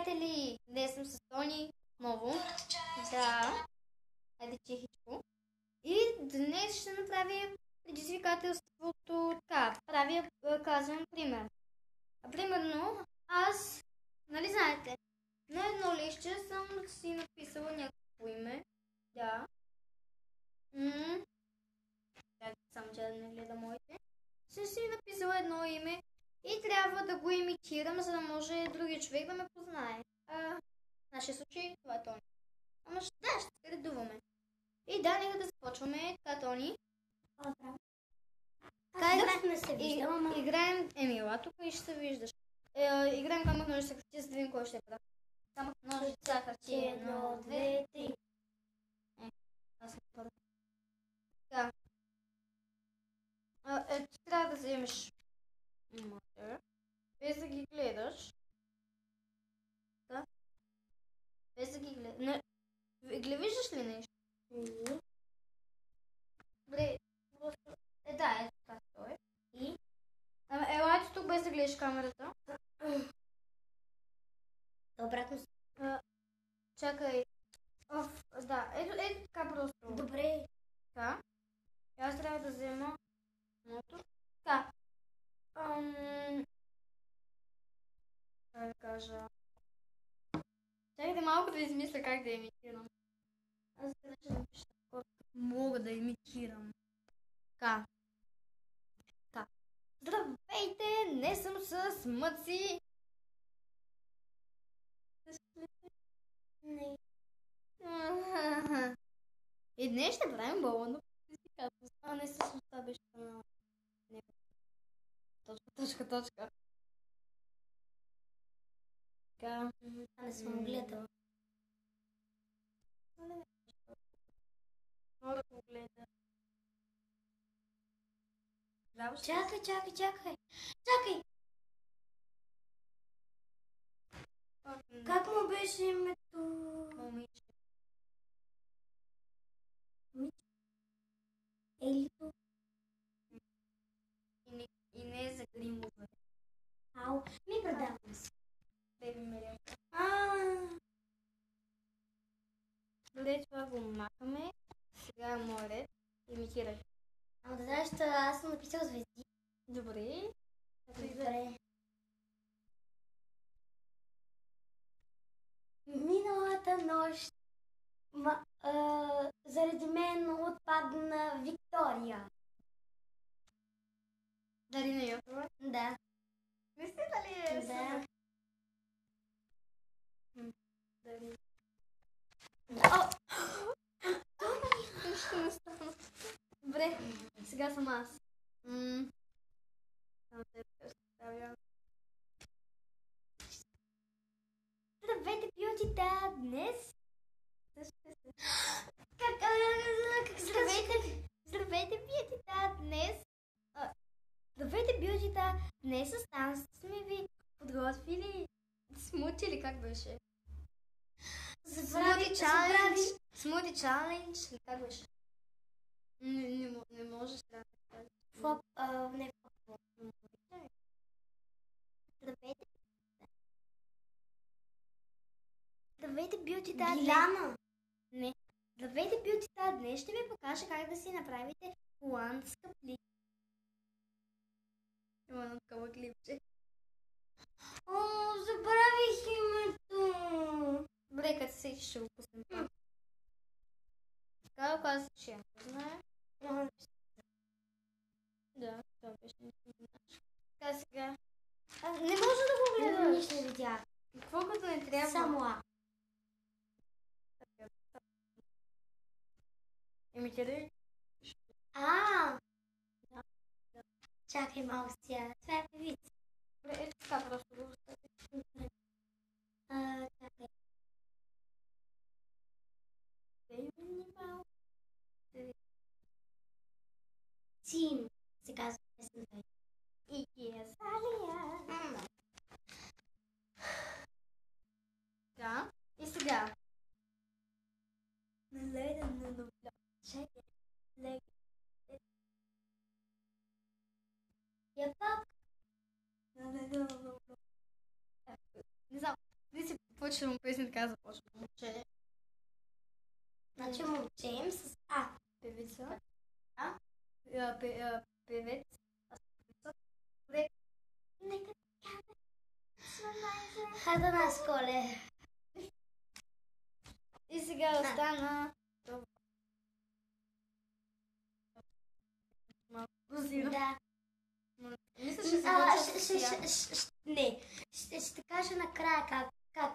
приятели! Днес съм с Тони отново. Да, хайде тихичко. И днес ще направя предизвикателството така. Казвам пример. Примерно, аз, нали знаете, на едно лище съм си написала някакво име. Да. Само че да не гледа моите. Съм си написала едно име и трябва да го имитирам, за да може другия човек да ме познае. В нашия случай това е Тони. Ама ще се редуваме. И да, нека да започваме. Така, Тони. Играем Емила, тук и ще се виждаш. Играем камък, ножица, хартия, за да видим кой ще е прав. Камък, ножица, хартия, 1, 2, 3. Аз не първо. Така. Ти трябва да вземеш мътър, без да ги гледаш. Да? Без да ги гледаш. Виждаш ли нещо? Добре, просто... да, така стои. И? Елайте тук без да гледаш камерата. Обратно. Чакай. Да, ето така просто. Добре. Така. Аз трябва да взема мотор. Така. Да кажа. Чакайте малко да измисля как да имитирам. Аз ще напиша такова, мога да имитирам. Така. Здравейте, не съм с Мъци. Не. И днес ще правим балонно предизвикателство. Не с това беше канала. Точка. Така. Не съм гледала. Мога да го гледа. Чакай. Как му беше името? Момиче. Елито? И не е за гримове. Ми предавам се. Беби Мерия. Добре, това го махаме. Сега е мой ред. Имитирай. Да знаеш, че аз съм написала звезди. Добре. Миналата нощ заради мен отпадна Виктория. Дали не Йотова? Да. Наистина ли е? Да. Дали. Добре, сега съм аз. Само те представя. Здравейте, пилотите! Днес... Здравейте, пилотите! Днес... Здравейте, пилотите! Днес с нас сме ви подготвили смути или как беше? Смути чалендж или как беше? Не можеш да кажеш. Не Здравейте, бютита! Биляна! Не. Здравейте, бютита! Днес ще ви покажа как да си направите колан с капли. Има едно такова клипче. Забравих името! Добре, като се ще го пуснем. Така да казвам, че я знае. Да, това беше нещо. Така сега. Не може да го гледаш. Нищо не видях. Какво като не трябва? Само Имитирай. Да. Чакай малко сега. Това е певица. Добре, ето така просто го остави. Чакай. Тим се казва песента. И Салия. Да. И сега. Чакай. Я пак. учим песни, така започваме обучение. Значи момчеем с А. Певица. А? Певец. Нека Атанас Колев. И сега остана... Да. Мисля, ще започва Не. Ще кажа накрая как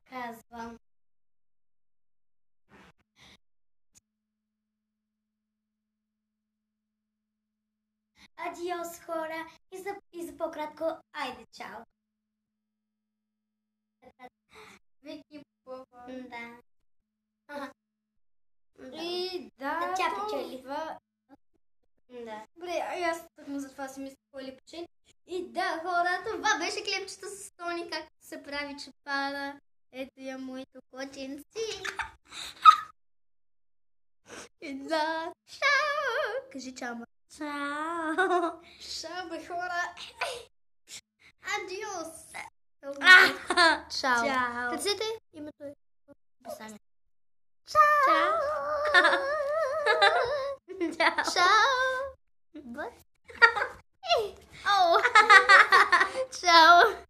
казвам. Адиос, хора. И за по-кратко, айде, чао. Вики Попова. Да. И да, Да, тя печели. това... Да. Добре, а и аз тъкмо за това си мисля кой ли печели. И да, хора, това беше клепчето с Тони, както се прави чепара. Ето я моето котенци. И да, чао! Кажи чао, ма. Чао. Чао, бе, хора. Адиос. Чао. Чао. Кажете името е в описание. Чао. Чао. Чао. Чао.